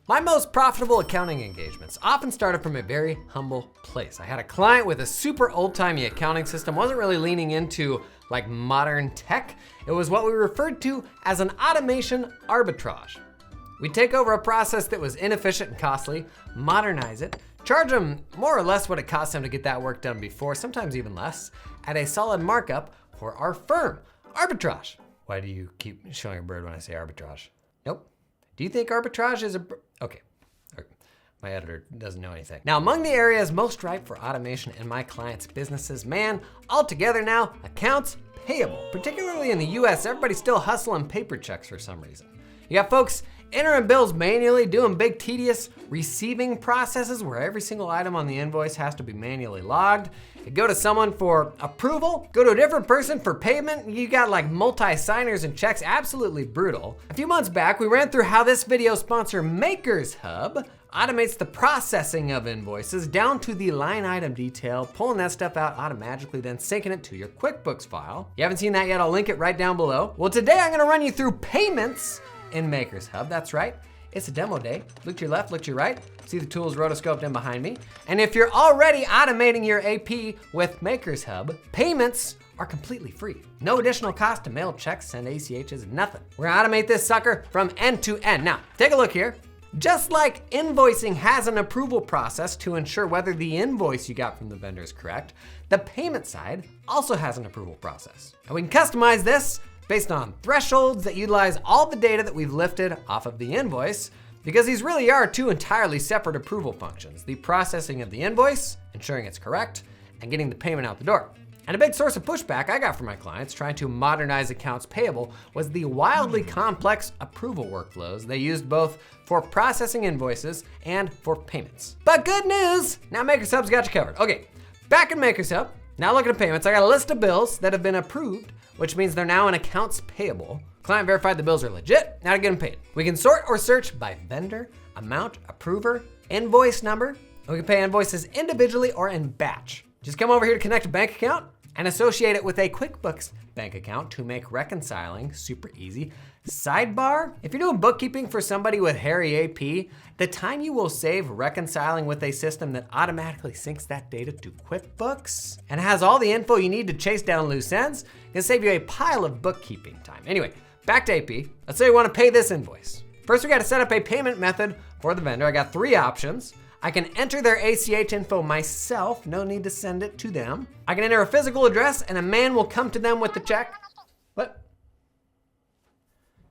My most profitable accounting engagements often started from a very humble place. I had a client with a super old-timey accounting system, wasn't really leaning into like modern tech. It was what we referred to as an automation arbitrage. We'd take over a process that was inefficient and costly, modernize it, charge them more or less what it cost them to get that work done before, sometimes even less, at a solid markup for our firm. Arbitrage. Why do you keep showing a bird when I say arbitrage? Nope. Do you think arbitrage is okay. My editor doesn't know anything. Now, among the areas most ripe for automation in my clients' businesses, man, altogether now, accounts payable. Particularly in the US, everybody's still hustling paper checks for some reason. You got folks entering bills manually, doing big tedious receiving processes where every single item on the invoice has to be manually logged. You go to someone for approval, go to a different person for payment. You got like multi-signers and checks, absolutely brutal. A few months back, we ran through how this video sponsor MakersHub automates the processing of invoices down to the line item detail, pulling that stuff out automatically, then syncing it to your QuickBooks file. You haven't seen that yet, I'll link it right down below. Well, today I'm gonna run you through payments in MakersHub. That's right, it's a demo day. Look to your left, look to your right. See the tools rotoscoped in behind me. And if you're already automating your AP with MakersHub, payments are completely free. No additional cost to mail checks, send ACHs, nothing. We're gonna automate this sucker from end to end. Now, take a look here. Just like invoicing has an approval process to ensure whether the invoice you got from the vendor is correct, the payment side also has an approval process. And we can customize this based on thresholds that utilize all the data that we've lifted off of the invoice, because these really are two entirely separate approval functions: the processing of the invoice, ensuring it's correct, and getting the payment out the door. And a big source of pushback I got from my clients trying to modernize accounts payable was the wildly complex approval workflows they used both for processing invoices and for payments. But good news, now MakersHub's got you covered. Okay, back in MakersHub, now looking at payments, I got a list of bills that have been approved, which means they're now in accounts payable. Client verified the bills are legit, now to get them paid. We can sort or search by vendor, amount, approver, invoice number. We can pay invoices individually or in batch. Just come over here to connect a bank account and associate it with a QuickBooks bank account to make reconciling super easy. Sidebar, if you're doing bookkeeping for somebody with hairy AP, the time you will save reconciling with a system that automatically syncs that data to QuickBooks and has all the info you need to chase down loose ends can save you a pile of bookkeeping time. Anyway, back to AP. Let's say we want to pay this invoice. First, we got to set up a payment method for the vendor. I got three options. I can enter their ACH info myself, no need to send it to them. I can enter a physical address and a man will come to them with the check. What?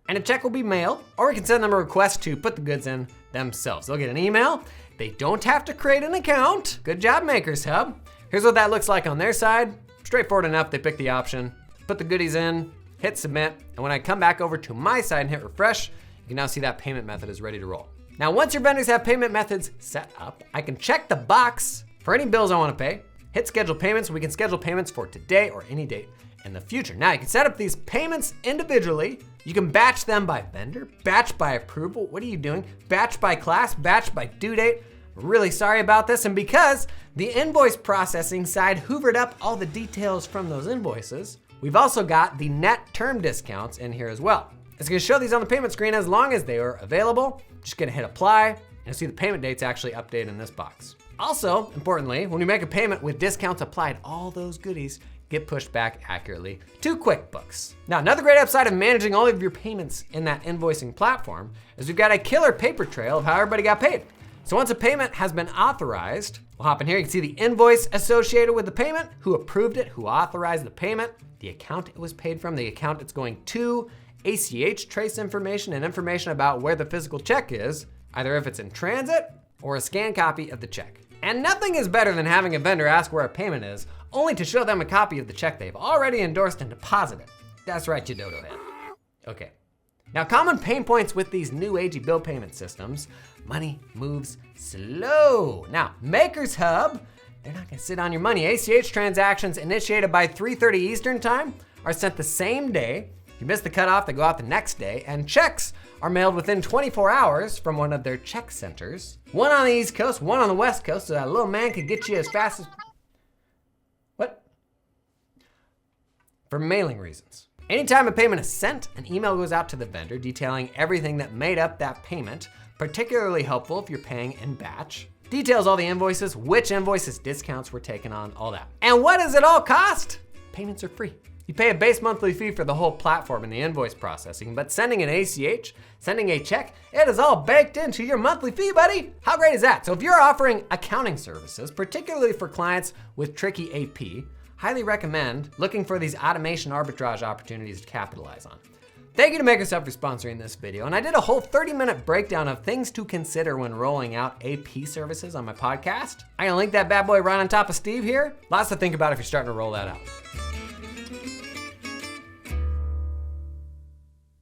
And a check will be mailed, or we can send them a request to put the goods in themselves. They'll get an email. They don't have to create an account. Good job, MakersHub. Here's what that looks like on their side. Straightforward enough, they pick the option, put the goodies in, hit submit, and when I come back over to my side and hit refresh, you can now see that payment method is ready to roll. Now, once your vendors have payment methods set up, I can check the box for any bills I want to pay, hit schedule payments. We can schedule payments for today or any date in the future. Now, you can set up these payments individually. You can batch them by vendor, batch by approval. What are you doing? Batch by class, batch by due date. Really sorry about this. And because the invoice processing side hoovered up all the details from those invoices, we've also got the net term discounts in here as well. It's gonna show these on the payment screen as long as they are available. Just gonna hit apply, and you'll see the payment dates actually updated in this box. Also, importantly, when you make a payment with discounts applied, all those goodies get pushed back accurately to QuickBooks. Now, another great upside of managing all of your payments in that invoicing platform is we've got a killer paper trail of how everybody got paid. So once a payment has been authorized, we'll hop in here, you can see the invoice associated with the payment, who approved it, who authorized the payment, the account it was paid from, the account it's going to, ACH trace information, and information about where the physical check is, either if it's in transit or a scanned copy of the check. And nothing is better than having a vendor ask where a payment is, only to show them a copy of the check they've already endorsed and deposited. That's right, you dodo head. Okay. Now, common pain points with these new agey bill payment systems: money moves slow. Now, MakersHub, they're not gonna sit on your money. ACH transactions initiated by 3:30 Eastern time are sent the same day. If you miss the cutoff, they go out the next day, and checks are mailed within 24 hours from one of their check centers. One on the East Coast, one on the West Coast, so that little man could get you as fast as... What? For mailing reasons. Anytime a payment is sent, an email goes out to the vendor detailing everything that made up that payment, particularly helpful if you're paying in batch. Details all the invoices, which invoices discounts were taken on, all that. And what does it all cost? Payments are free. You pay a base monthly fee for the whole platform and the invoice processing, but sending an ACH, sending a check, it is all baked into your monthly fee, buddy. How great is that? So if you're offering accounting services, particularly for clients with tricky AP, highly recommend looking for these automation arbitrage opportunities to capitalize on. Thank you to MakersHub for sponsoring this video. And I did a whole 30-minute breakdown of things to consider when rolling out AP services on my podcast. I'm gonna link that bad boy right on top of Steve here. Lots to think about if you're starting to roll that out.